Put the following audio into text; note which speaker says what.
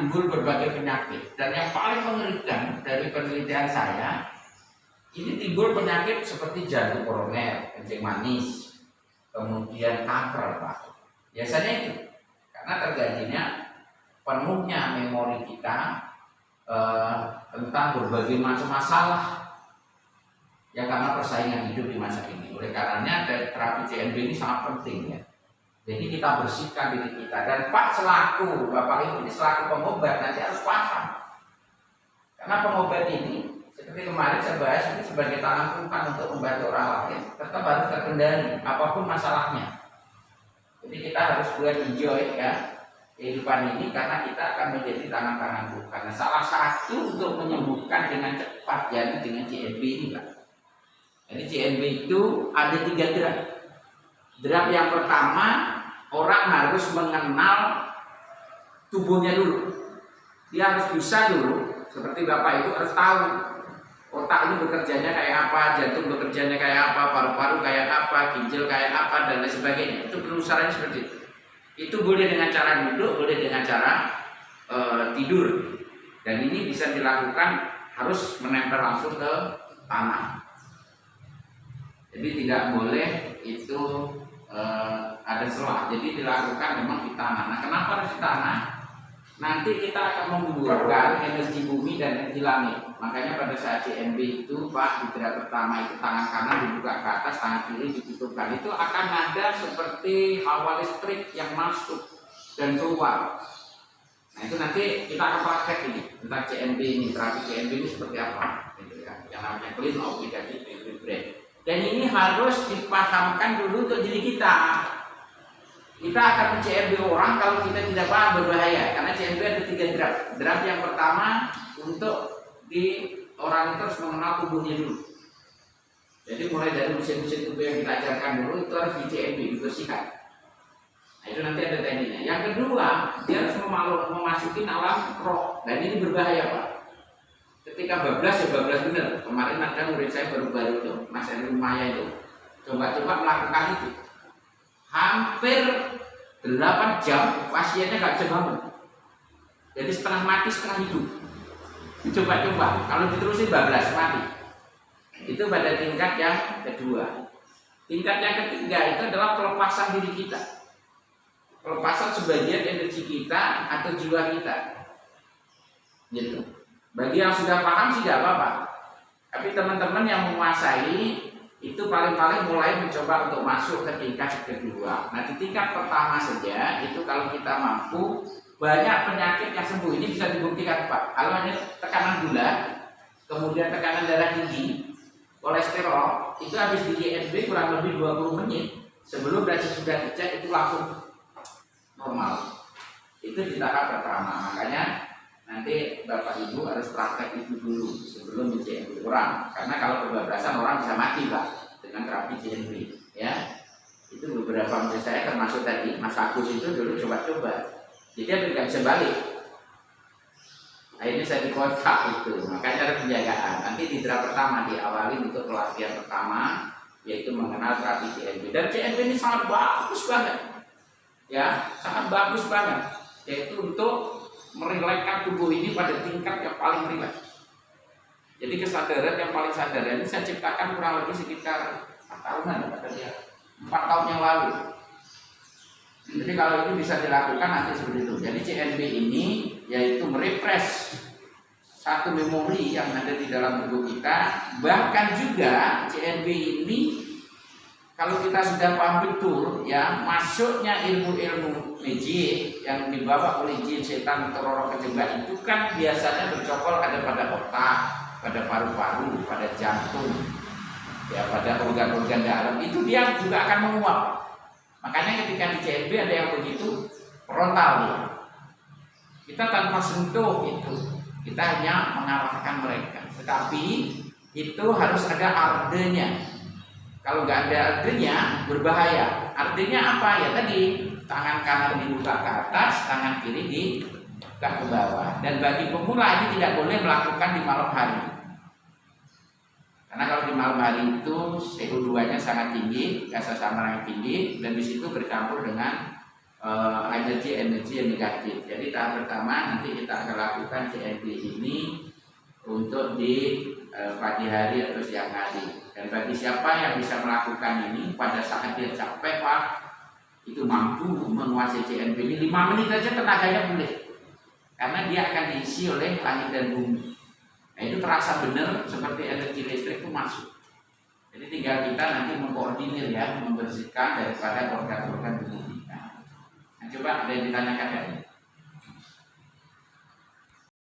Speaker 1: timbul berbagai penyakit. Dan yang paling mengerikan dari penelitian saya, ini timbul penyakit seperti jantung koroner, kencing manis, kemudian kanker, Pak. Biasanya itu karena terjadinya penuhnya memori kita tentang berbagai macam masalah yang karena persaingan hidup di masa ini. Oleh karenanya terapi CNB ini sangat penting ya. Jadi kita bersihkan diri kita, dan Pak selaku Bapak Ibu ini selaku pengobat nanti harus paham. Karena pengobat ini seperti kemarin saya bahas ini sebagai tangan Tuhan untuk membantu orang lain, tetap harus terkendali apapun masalahnya. Jadi kita harus buat enjoy ya kehidupan ini, karena kita akan menjadi tangan-tangan Tuhan. Nah, salah satu untuk menyembuhkan dengan cepat ya dengan CNB ini Pak. Jadi CNB itu ada 3 derap. Derap yang pertama, orang harus mengenal tubuhnya dulu. Dia harus bisa dulu, seperti Bapak Ibu harus tahu otak ini bekerjanya kayak apa, jantung bekerjanya kayak apa, paru-paru kayak apa, ginjal kayak apa, dan lain sebagainya. Itu penelusurannya seperti itu. Itu boleh dengan cara duduk, boleh dengan cara tidur. Dan ini bisa dilakukan harus menempel langsung ke tanah. Jadi tidak boleh itu ada selah. Jadi dilakukan memang di tanah. Nah, kenapa harus di tanah? Nanti kita akan membutuhkan energi bumi dan energi langit. Makanya pada saat CNB itu Pak, di derap pertama itu tangan kanan dibuka ke atas, tangan kiri ditutupkan. Itu akan ada seperti hawa listrik yang masuk dan keluar. Nah itu nanti kita akan praktek ini tentang CNB ini, terapi CNB ini seperti apa, gitu ya. Yang namanya clean obligated brain. Dan ini harus dipahamkan dulu untuk diri kita. Kita akan men-CNB orang kalau kita tidak paham berbahaya. Karena CNB ada 3 derap. Derap yang pertama untuk di orang itu harus mengenal tubuhnya dulu. Jadi mulai dari mesin-mesin tubuh yang kita ajarkan dulu itu harus di CNB, dibersihkan. Nah itu nanti ada tekniknya. Yang kedua, dia harus memasuki alam roh. Dan ini berbahaya Pak. Ketika bablas ya bablas bener. Kemarin ada murid saya baru-baru itu, Mas Eri Maya itu, coba-coba melakukan itu. Hampir 8 jam pasiennya nggak bisa bangun. Jadi setengah mati setengah hidup. Coba-coba, kalau diterusin bablas mati. Itu pada tingkat yang kedua. Tingkat yang ketiga itu adalah pelepasan diri kita. Pelepasan sebagian energi kita atau jiwa kita. Gitu. Bagi yang sudah paham sih tidak apa-apa. Tapi teman-teman yang menguasai itu paling-paling mulai mencoba untuk masuk ke tingkat kedua. Nah di tingkat pertama saja itu kalau kita mampu, banyak penyakit yang sembuh. Ini bisa dibuktikan Pak. Kalau hanya tekanan gula, kemudian tekanan darah tinggi, kolesterol, itu habis di CNB kurang lebih 20 menit sebelum dan sesudah dicek itu langsung normal. Itu di tahap pertama. Makanya nanti Bapak Ibu harus praktek itu dulu sebelum CNB orang. Karena kalau kebablasan orang bisa mati Pak dengan terapi CNB. Ya, itu beberapa murid saya termasuk tadi Mas Agus itu dulu coba-coba. Jadi dia tidak bisa balik. Akhirnya saya dikontak itu. Makanya ada penjagaan. Nanti di derap pertama diawali untuk pelatihan pertama, yaitu mengenal terapi CNB. Dan CNB ini sangat bagus banget. Ya, sangat bagus banget. Yaitu untuk merilekskan tubuh ini pada tingkat yang paling rileks. Jadi kesadaran yang paling sadar. Ini saya ciptakan kurang lebih sekitar 4 tahunan, 4 tahun yang lalu. Jadi kalau itu bisa dilakukan nanti seperti itu. Jadi CNB ini yaitu merefresh satu memori yang ada di dalam tubuh kita. Bahkan juga CNB ini kalau kita sudah paham betul ya, masuknya ilmu-ilmu magic yang dibawa oleh jin, setan, atau roh kejebak itu kan biasanya bercokol ada pada otak, pada paru-paru, pada jantung, ya pada organ-organ dalam. Itu dia juga akan menguap. Makanya ketika di CNB ada yang begitu frontal ya. Kita tanpa sentuh itu, kita hanya mengarahkan mereka. Tetapi itu harus ada ardenya. Kalau nggak ada ardenya berbahaya. Ardenya apa ya tadi? Tangan kanan dibuka ke atas, tangan kiri dibuka ke bawah. Dan bagi pemula ini tidak boleh melakukan di malam hari. Karena kalau di malam hari itu CO2-nya sangat tinggi, gas asam yang tinggi, dan di situ bercampur dengan energi yang negatif. Jadi tahap pertama nanti kita akan lakukan CNB ini untuk di pagi hari atau siang hari. Dan bagi siapa yang bisa melakukan ini pada saat dia capek Pak, itu mampu menguasai CNB ini 5 menit aja tenaganya pulih. Karena dia akan diisi oleh langit dan bumi. Nah, itu terasa benar seperti energi listrik itu masuk. Jadi tinggal kita nanti mengkoordinir ya, membersihkan daripada organ-organ tubuh kita. Nah, coba ada yang ditanyakan ya?